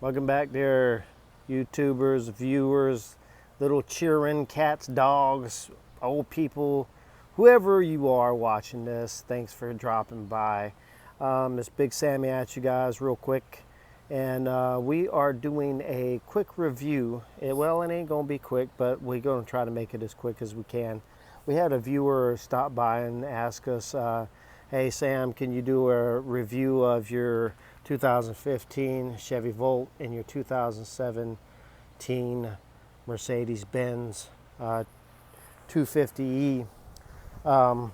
Welcome back there, YouTubers, viewers, little cheering cats, dogs, old people, whoever you are watching this. Thanks for dropping by. It's Big Sammy at you guys real quick. And we are doing a quick review. Well, it ain't going to be quick, but we're going to try to make it as quick as we can. We had a viewer stop by and ask us, hey Sam, can you do a review of your 2015 Chevy Volt and your 2017 Mercedes Benz 250e. A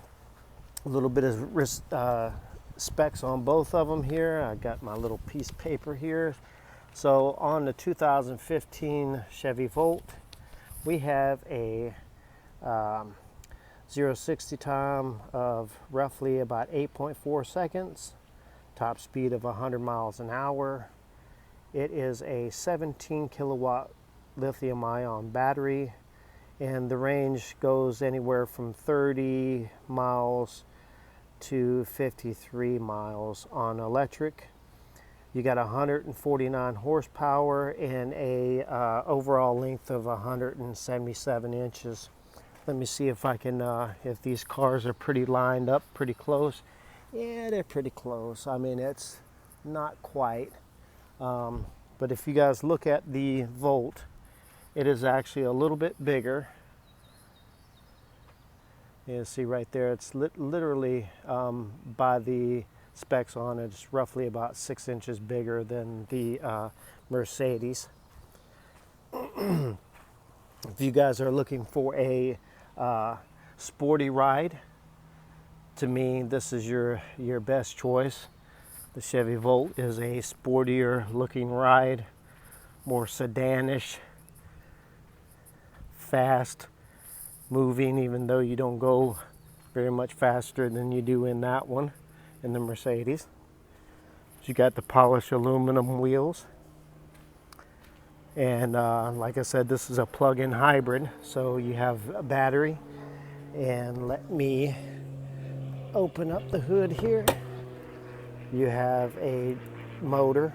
little bit of specs on both of them here. I got my little piece of paper here. So on the 2015 Chevy Volt, we have a 0-60 time of roughly about 8.4 seconds, top speed of 100 miles an hour. It is a 17 kilowatt lithium ion battery, and the range goes anywhere from 30 miles to 53 miles on electric. You got 149 horsepower and a overall length of 177 inches. Let me see if I can, if these cars are pretty lined up, pretty close. Yeah, they're pretty close. I mean, it's not quite. But if you guys look at the Volt, it is actually a little bit bigger. You see right there, it's literally, by the specs on it, it's roughly about 6 inches bigger than the Mercedes. If you guys are looking for a sporty ride, to me this is your best choice. The Chevy Volt is a sportier looking ride, more sedanish, fast moving, even though you don't go very much faster than you do in that one, in the Mercedes. You got the polished aluminum wheels. And like I said, this is a plug-in hybrid, so you have a battery. And let me open up the hood here. You have a motor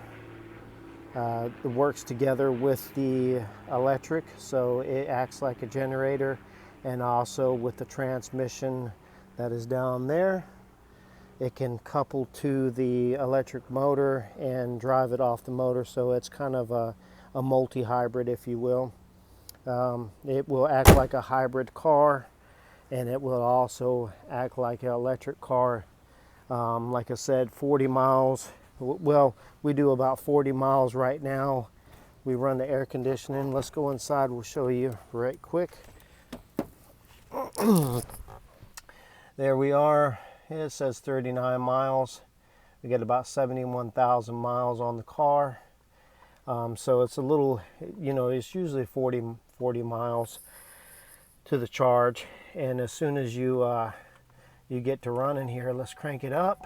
that works together with the electric, so it acts like a generator, and also with the transmission that is down there, it can couple to the electric motor and drive it off the motor, so it's kind of a multi-hybrid, if you will. It will act like a hybrid car, and it will also act like an electric car. Like I said, 40 miles. Well, we do about 40 miles right now. We run the air conditioning. Let's go inside. We'll show you right quick. There we are. It says 39 miles. We get about 71,000 miles on the car. So it's a little, it's usually 40 miles to the charge. And as soon as you get to running here, let's crank it up.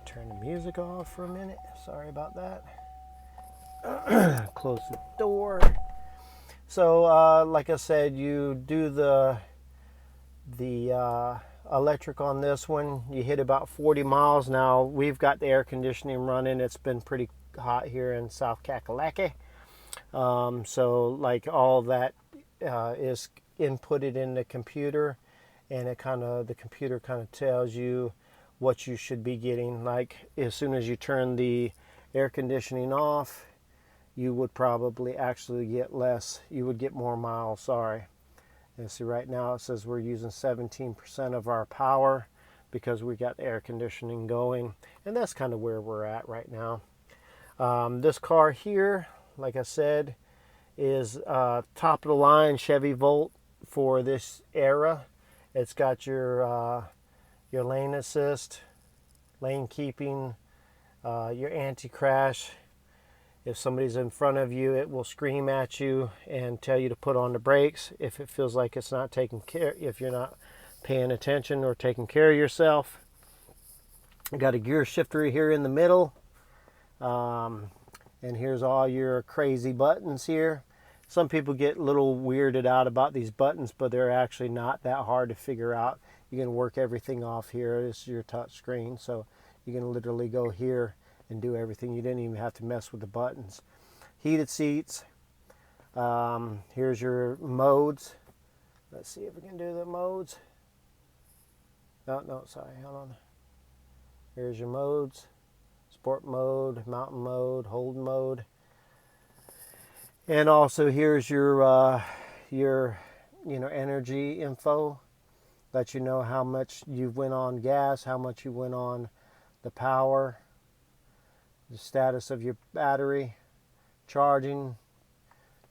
Turn the music off for a minute. Sorry about that. Close the door. So like I said, you do the electric on this one. You hit about 40 miles. Now we've got the air conditioning running. It's been pretty hot here in South Kakalaki. So like all that is inputted in the computer, and the computer kind of tells you what you should be getting. Like as soon as you turn the air conditioning off, you would probably actually get less. You would get more miles, sorry. And see right now it says we're using 17% of our power because we got the air conditioning going, and that's kind of where we're at right now. This car here, like I said, is top of the line Chevy Volt for this era. It's got your lane assist, lane keeping, your anti-crash. If somebody's in front of you, it will scream at you and tell you to put on the brakes if it feels like it's not taking care, if you're not paying attention or taking care of yourself. I got a gear shifter here in the middle. And here's all your crazy buttons here. Some people get a little weirded out about these buttons, but they're actually not that hard to figure out. You can work everything off here. This is your touch screen, so you can literally go here and do everything. You didn't even have to mess with the buttons. Heated seats. Here's your modes. Let's see if we can do the modes. No, sorry, hold on. Here's your modes. Sport mode, mountain mode, hold mode. And also here's your energy info. Let you know how much you went on gas, how much you went on the power, the status of your battery, charging,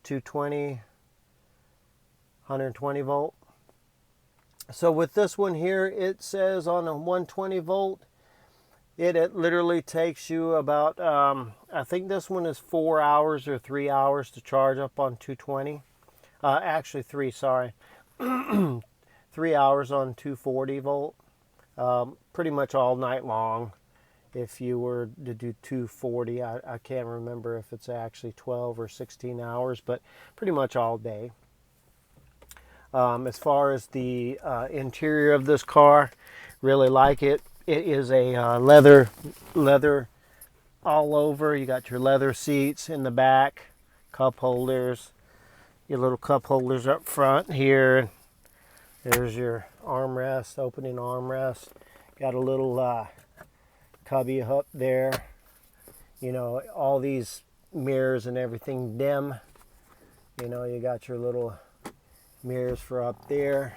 220, 120 volt. So with this one here, it says on a 120 volt, it literally takes you about, I think this one is 4 hours or 3 hours to charge up on 220. Actually 3, sorry. 3 hours on 240 volt. Pretty much all night long. If you were to do 240, I can't remember if it's actually 12 or 16 hours, but pretty much all day. As far as the interior of this car, really like it. It is a leather all over. You got your leather seats in the back, cup holders, your little cup holders up front here. There's your armrest, opening armrest. Got a little cubby up there. You know, all these mirrors and everything dim. You know, you got your little mirrors for up there.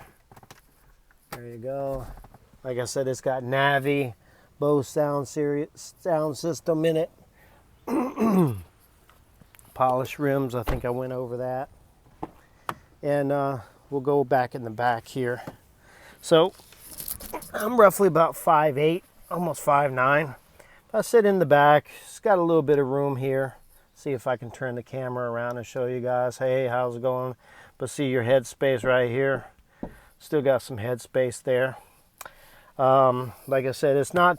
There you go. Like I said, it's got Navi, Bose sound system in it. Polished rims, I think I went over that. And we'll go back in the back here. So I'm roughly about 5'8", almost 5'9". I sit in the back. It's got a little bit of room here. See if I can turn the camera around and show you guys, hey, how's it going? But see your head space right here. Still got some head space there. Like I said, it's not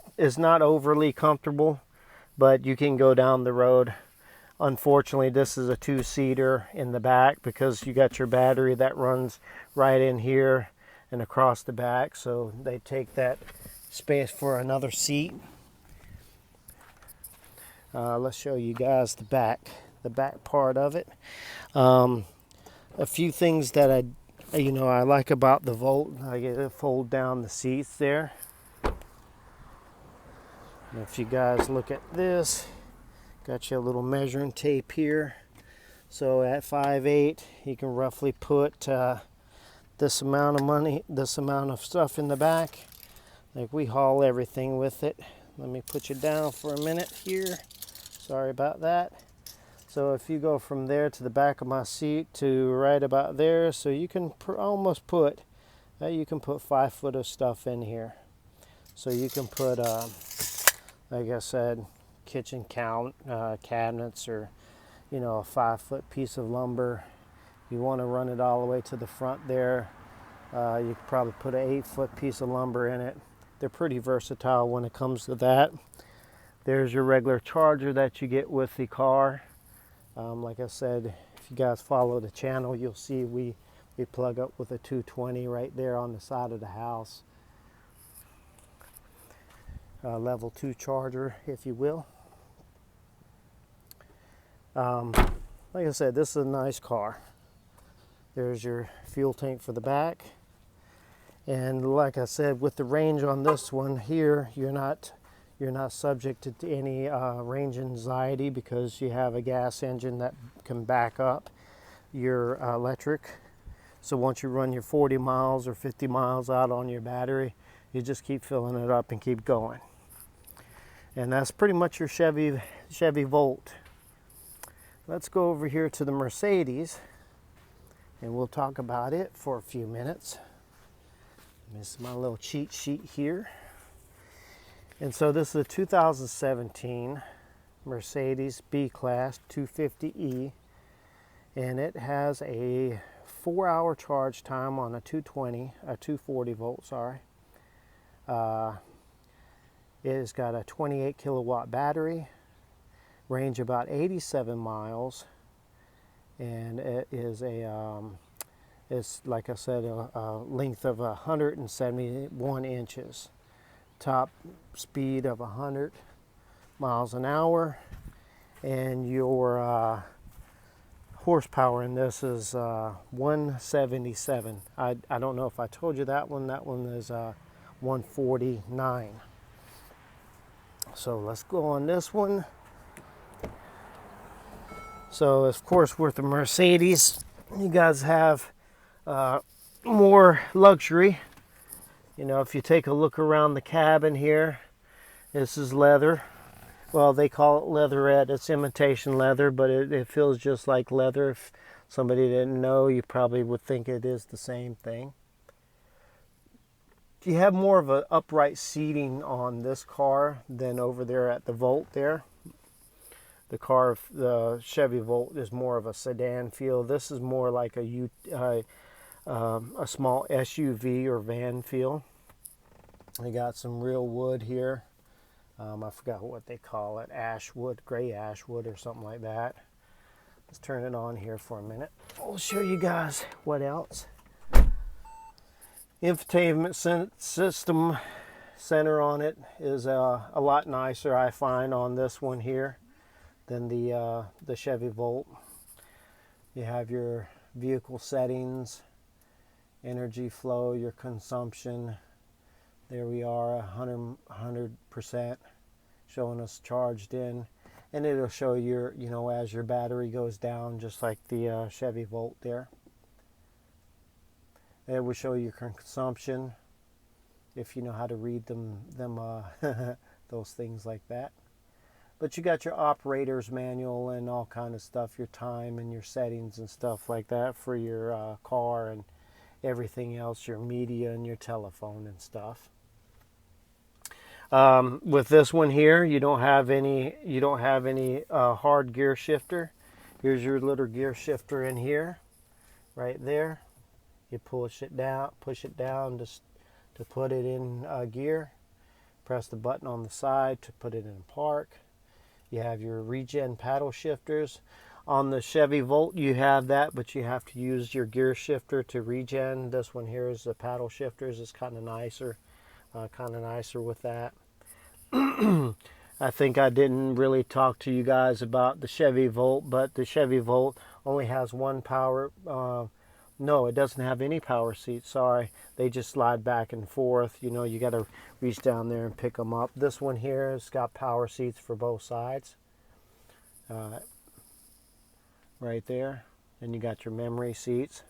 overly comfortable, but you can go down the road. Unfortunately, this is a 2-seater in the back because you got your battery that runs right in here and across the back, so they take that space for another seat. Let's show you guys the back part of it. A few things that I like about the Volt. I get to fold down the seats there. And if you guys look at this, got your little measuring tape here. So at 5'8", you can roughly put this amount of stuff in the back. Like, we haul everything with it. Let me put you down for a minute here. Sorry about that. So if you go from there to the back of my seat to right about there, so you can almost put, you can put 5 foot of stuff in here. So you can put, like I said, kitchen cabinets, or, you know, a 5 foot piece of lumber. You want to run it all the way to the front there. You could probably put an 8 foot piece of lumber in it. They're pretty versatile when it comes to that. There's your regular charger that you get with the car. Like I said, if you guys follow the channel, you'll see we plug up with a 220 right there on the side of the house. Level 2 charger, if you will. Like I said, this is a nice car. There's your fuel tank for the back. And like I said, with the range on this one here, you're not subject to any range anxiety because you have a gas engine that can back up your electric. So once you run your 40 miles or 50 miles out on your battery, you just keep filling it up and keep going. And that's pretty much your Chevy Volt. Let's go over here to the Mercedes and we'll talk about it for a few minutes. This is my little cheat sheet here. And so this is a 2017 Mercedes B-Class 250e, and it has a 4-hour charge time on a 240 volt, sorry. It has got a 28 kilowatt battery, range about 87 miles, and it is it's, like I said, a length of 171 inches. Top speed of 100, miles an hour, and your horsepower in this is 177. I don't know if I told you that one. That one is 149. So let's go on this one. So of course with the Mercedes, you guys have more luxury. You know, if you take a look around the cabin here, this is leather. Well, they call it leatherette. It's imitation leather, but it feels just like leather. If somebody didn't know, you probably would think it is the same thing. You have more of an upright seating on this car than over there at the Volt there. The Chevy Volt is more of a sedan feel. This is more like a small SUV or van feel. They got some real wood here. I forgot what they call it, ashwood, gray ashwood or something like that. Let's turn it on here for a minute. I'll show you guys what else. Infotainment system center on it is a lot nicer, I find, on this one here than the Chevy Volt. You have your vehicle settings, energy flow, your consumption. There we are, 100% showing us charged in, and it'll show your, you know, as your battery goes down, just like the Chevy Volt there. It will show your consumption if you know how to read them those things like that. But you got your operator's manual and all kind of stuff, your time and your settings and stuff like that for your car and everything else, your media and your telephone and stuff. With this one here, you don't have any hard gear shifter. Here's your little gear shifter in here, right there. You push it down just to put it in gear. Press the button on the side to put it in park. You have your regen paddle shifters. On the Chevy Volt you have that, but you have to use your gear shifter to regen. This one here is the paddle shifters. It's kind of nicer with that. I think I didn't really talk to you guys about the Chevy Volt, but the Chevy Volt only has one power. No, it doesn't have any power seats. Sorry, they just slide back and forth. You know, you got to reach down there and pick them up. This one here has got power seats for both sides. Right there. And you got your memory seats.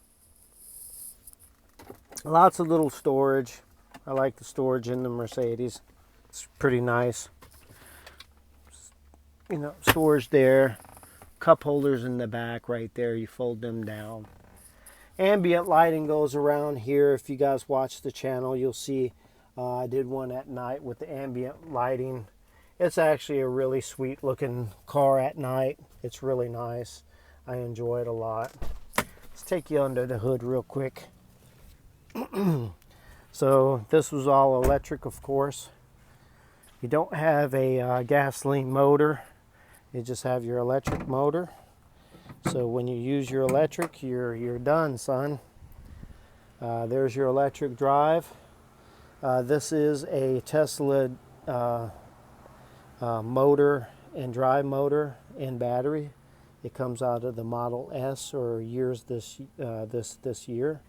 Lots of little storage. I like the storage in the Mercedes. It's pretty nice. You know, storage there. Cup holders in the back right there. You fold them down. Ambient lighting goes around here. If you guys watch the channel, you'll see I did one at night with the ambient lighting. It's actually a really sweet looking car at night. It's really nice. I enjoy it a lot. Let's take you under the hood real quick. So this was all electric, of course. You don't have a gasoline motor. You just have your electric motor. So when you use your electric, you're done, son. There's your electric drive. This is a Tesla motor and drive motor and battery. It comes out of the Model S or years this year.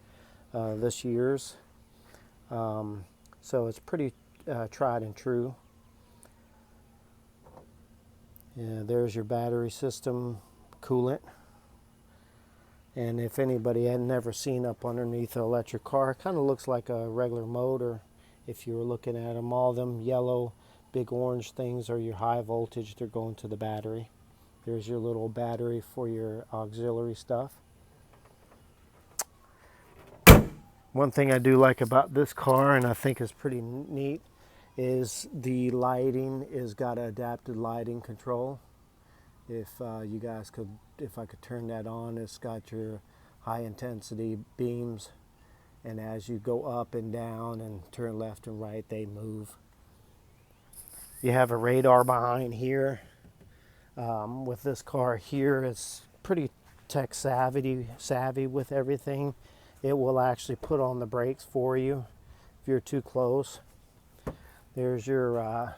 So it's pretty tried and true. Yeah, there's your battery system, coolant. And if anybody had never seen up underneath an electric car, it kind of looks like a regular motor. If you were looking at them, all them yellow, big orange things are your high voltage. They're going to the battery. There's your little battery for your auxiliary stuff. One thing I do like about this car, and I think is pretty neat, is the lighting is got adaptive lighting control. If you guys could, if I could turn that on, it's got your high intensity beams, and as you go up and down and turn left and right, they move. You have a radar behind here. With this car here, it's pretty tech savvy with everything. It will actually put on the brakes for you if you're too close. There's your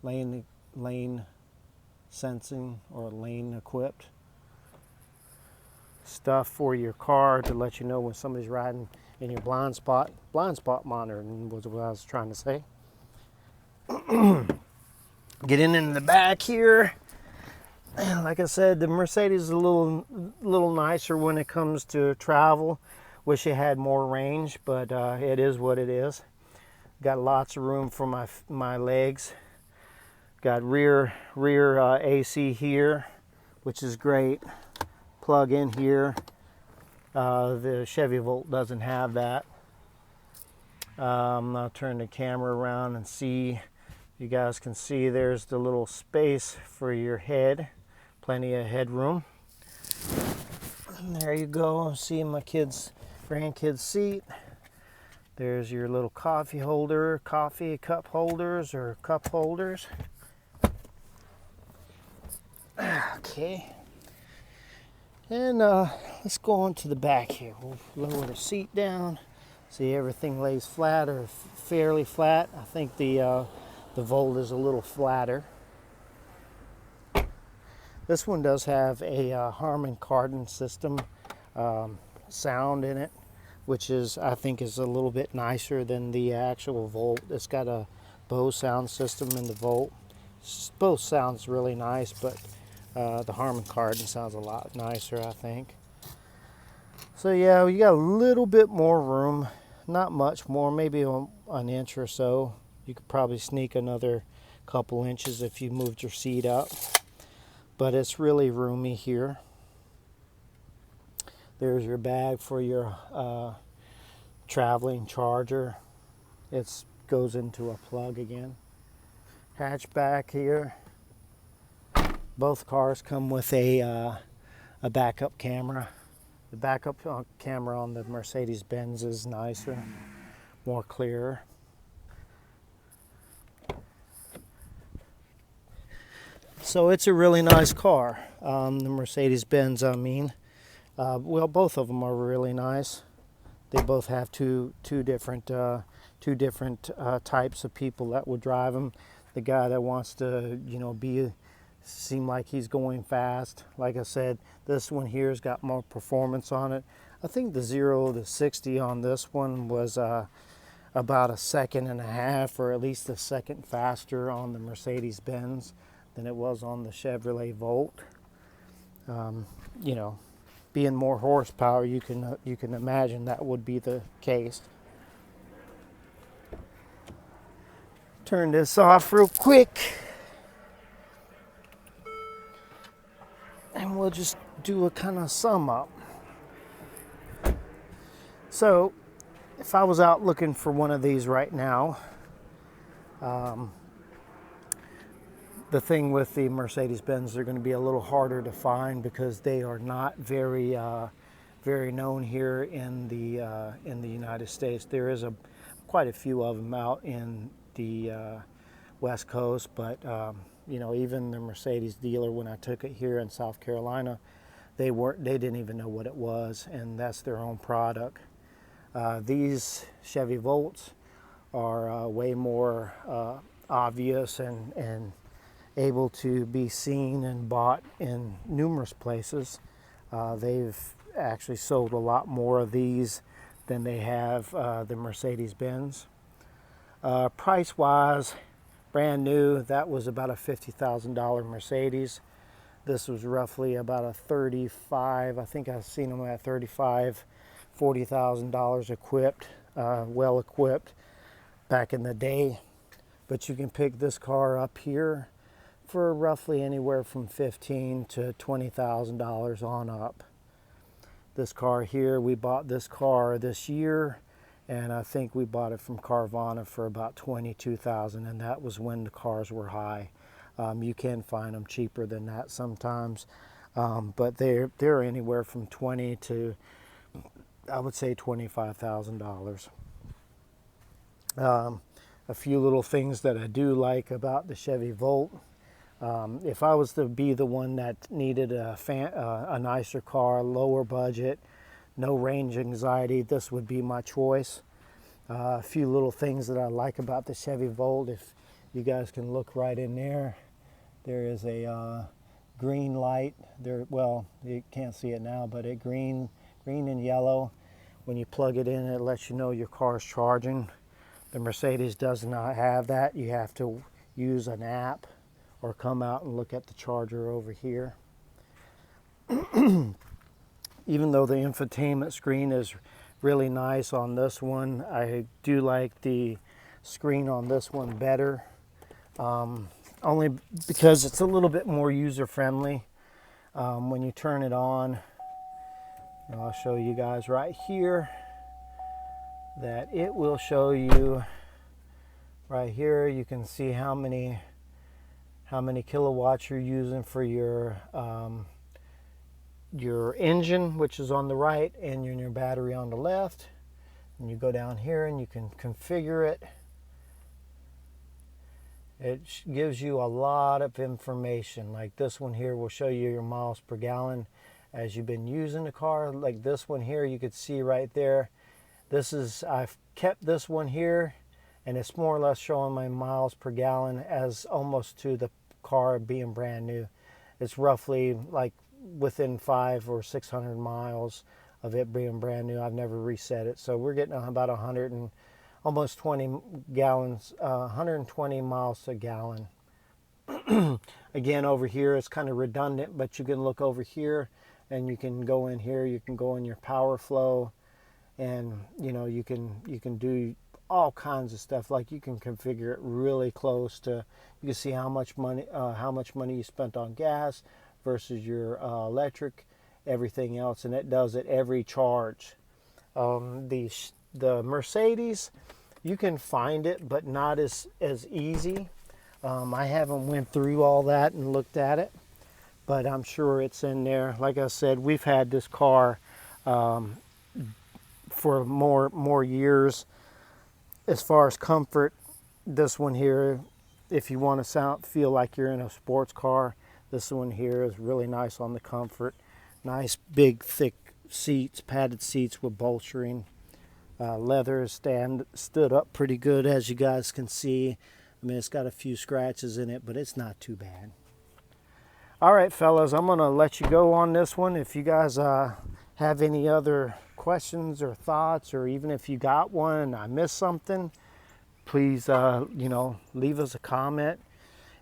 lane sensing or lane equipped stuff for your car to let you know when somebody's riding in your blind spot. Blind spot monitoring was what I was trying to say. Getting into the back here, like I said, the Mercedes is a little nicer when it comes to travel. Wish it had more range, but it is what it is. Got lots of room for my legs. Got rear AC here, which is great. Plug in here. The Chevy Volt doesn't have that. I'll turn the camera around and see. You guys can see there's the little space for your head. Plenty of headroom. And there you go. See my grandkids' seat. There's your little coffee holder, coffee cup holders or cup holders. Okay. And let's go on to the back here. We'll lower the seat down. See, everything lays flat or fairly flat. I think the Volt is a little flatter. This one does have a Harman Kardon system sound in it, which I think is a little bit nicer than the actual Volt. It's got a Bose sound system in the Volt. Both sounds really nice, but the Harman Kardon sounds a lot nicer, I think. So yeah, you got a little bit more room, not much more, maybe an inch or so. You could probably sneak another couple inches if you moved your seat up, but it's really roomy here. There's your bag for your traveling charger. It goes into a plug again. Hatchback here. Both cars come with a backup camera. The backup camera on the Mercedes Benz is nicer, more clear. So it's a really nice car. The Mercedes Benz, I mean. Well, both of them are really nice. They both have two different types of people that would drive them. The guy that wants to, seem like he's going fast. Like I said, this one here's got more performance on it. I think the 0 to 60 on this one was about a second and a half, or at least a second faster on the Mercedes Benz than it was on the Chevrolet Volt. Being more horsepower, you can imagine that would be the case. Turn this off real quick, and we'll just do a kind of sum up. So, if I was out looking for one of these right now, the thing with the Mercedes Benz, they're going to be a little harder to find because they are not very known here in the United States. There is quite a few of them out in the West Coast, but even the Mercedes dealer, when I took it here in South Carolina, they didn't even know what it was, and that's their own product. These Chevy Volts are way more obvious and able to be seen and bought in numerous places. They've actually sold a lot more of these than they have the Mercedes Benz. Price wise, brand new, that was about a $50,000 Mercedes. This was roughly about a 35, I think I've seen them at $40,000 equipped, well equipped back in the day. But you can pick this car up here for roughly anywhere from $15,000 to $20,000 on up. This car here, we bought this car this year, and I think we bought it from Carvana for about $22,000, and that was when the cars were high. You can find them cheaper than that sometimes, but they're anywhere from $20,000 to, I would say, $25,000. A few little things that I do like about the Chevy Volt. If I was to be the one that needed a nicer car, lower budget, no range anxiety, this would be my choice. A few little things that I like about the Chevy Volt, if you guys can look right in there, there is a green light there. Well, you can't see it now, but it green and yellow. When you plug it in, it lets you know your car is charging. The Mercedes does not have that. You have to use an app or come out and look at the charger over here. Even though the infotainment screen is really nice on this one, I do like the screen on this one better, only because it's a little bit more user-friendly. When you turn it on, I'll show you guys right here that it will show you right here. You can see how many kilowatts you're using for your engine, which is on the right, and your battery on the left. And you go down here and you can configure it. It gives you a lot of information. Like this one here will show you your miles per gallon as you've been using the car. Like this one here, you could see right there. I've kept this one here, and it's more or less showing my miles per gallon as almost to the car being brand new. It's roughly like within 500 or 600 miles of it being brand new. I've never reset it, so we're getting about 100 and almost 20 gallons, 120 miles a gallon. Again, over here it's kind of redundant, but you can look over here and you can go in here. You can go in your power flow, and you can do all kinds of stuff. Like you can configure it really close to. You can see how much money you spent on gas versus your electric, everything else, and it does it every charge. The Mercedes, you can find it, but not as easy. I haven't went through all that and looked at it, but I'm sure it's in there. Like I said, we've had this car for more years. As far as comfort, this one here, if you want to feel like you're in a sports car, this one here is really nice on the comfort. Nice big thick seats, padded seats with bolstering. Leather stood up pretty good, as you guys can see. I mean, it's got a few scratches in it, but it's not too bad. All right, fellas, I'm gonna let you go on this one. If you guys have any other questions or thoughts, or even if you got one and I missed something, please leave us a comment.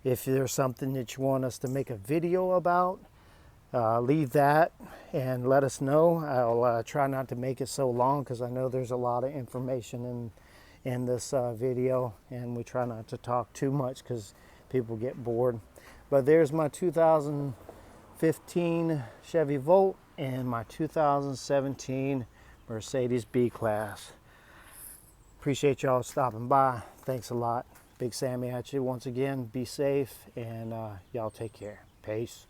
If there's something that you want us to make a video about, leave that and let us know. I'll try not to make it so long, because I know there's a lot of information in this video, and we try not to talk too much because people get bored. But there's my 2015 Chevy Volt and my 2017 Mercedes B-Class. Appreciate y'all stopping by. Thanks a lot. Big Sammy at you once again. Be safe, and y'all take care. Peace.